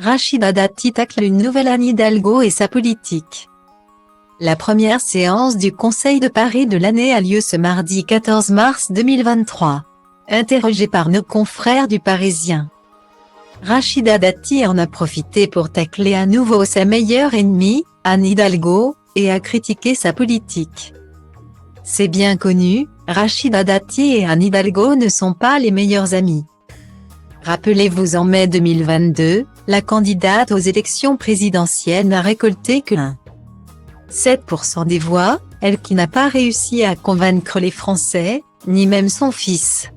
Rachida Dati tacle une nouvelle Anne Hidalgo et sa politique. La première séance du Conseil de Paris de l'année a lieu ce mardi 14 mars 2023. Interrogée par nos confrères du Parisien, Rachida Dati en a profité pour tacler à nouveau sa meilleure ennemie, Anne Hidalgo, et a critiqué sa politique. C'est bien connu, Rachida Dati et Anne Hidalgo ne sont pas les meilleurs amis. Rappelez-vous, en mai 2022, la candidate aux élections présidentielles n'a récolté que 7% des voix, elle qui n'a pas réussi à convaincre les Français, ni même son fils.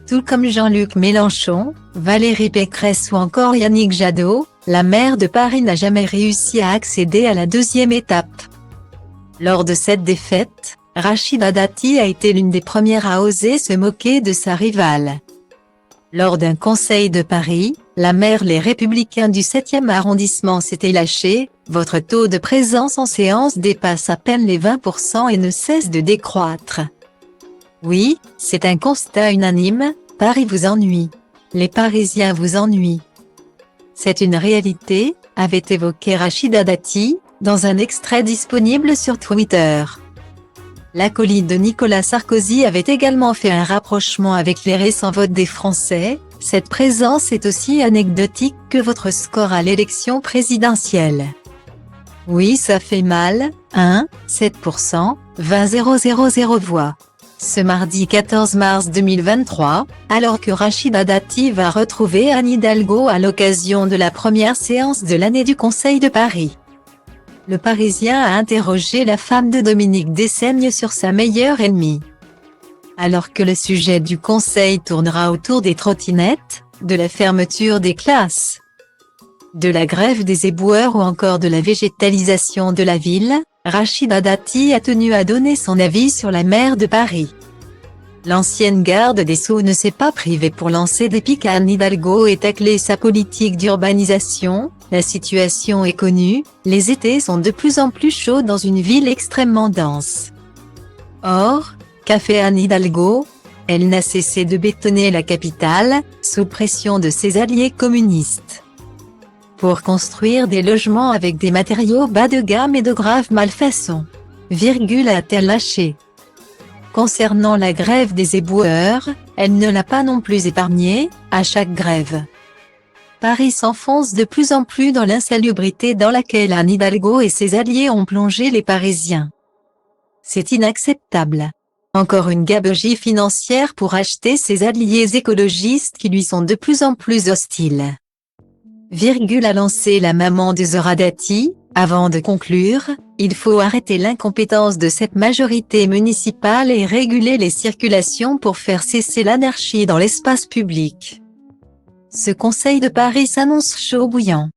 Tout comme Jean-Luc Mélenchon, Valérie Pécresse ou encore Yannick Jadot, la maire de Paris n'a jamais réussi à accéder à la deuxième étape. Lors de cette défaite, Rachida Dati a été l'une des premières à oser se moquer de sa rivale. Lors d'un conseil de Paris, la maire Les Républicains du 7e arrondissement s'était lâchée: « Votre taux de présence en séance dépasse à peine les 20% et ne cesse de décroître. Oui, c'est un constat unanime, Paris vous ennuie. Les Parisiens vous ennuient. C'est une réalité », avait évoqué Rachida Dati, dans un extrait disponible sur Twitter. L'acolyte de Nicolas Sarkozy avait également fait un rapprochement avec les récents votes des Français: « Cette présence est aussi anecdotique que votre score à l'élection présidentielle. Oui, ça fait mal, hein, 7%, 20 000 voix. » Ce mardi 14 mars 2023, alors que Rachida Dati va retrouver Anne Hidalgo à l'occasion de la première séance de l'année du Conseil de Paris, le Parisien a interrogé la femme de Dominique Dessaigne sur sa meilleure ennemie. Alors que le sujet du Conseil tournera autour des trottinettes, de la fermeture des classes, de la grève des éboueurs ou encore de la végétalisation de la ville, Rachida Dati a tenu à donner son avis sur la maire de Paris. L'ancienne garde des Sceaux ne s'est pas privée pour lancer des piques à Anne Hidalgo et tacler sa politique d'urbanisation. La situation est connue, les étés sont de plus en plus chauds dans une ville extrêmement dense. Or, qu'a fait Anne Hidalgo? Elle n'a cessé de bétonner la capitale, sous pression de ses alliés communistes, pour construire des logements avec des matériaux bas de gamme et de graves malfaçons. A-t-elle lâché. Concernant la grève des éboueurs, elle ne l'a pas non plus épargnée. À chaque grève, Paris s'enfonce de plus en plus dans l'insalubrité dans laquelle Anne Hidalgo et ses alliés ont plongé les Parisiens. C'est inacceptable. Encore une gabegie financière pour acheter ses alliés écologistes qui lui sont de plus en plus hostiles. A lancé la maman de Zora Dati. Avant de conclure, il faut arrêter l'incompétence de cette majorité municipale et réguler les circulations pour faire cesser l'anarchie dans l'espace public. Ce Conseil de Paris s'annonce chaud bouillant.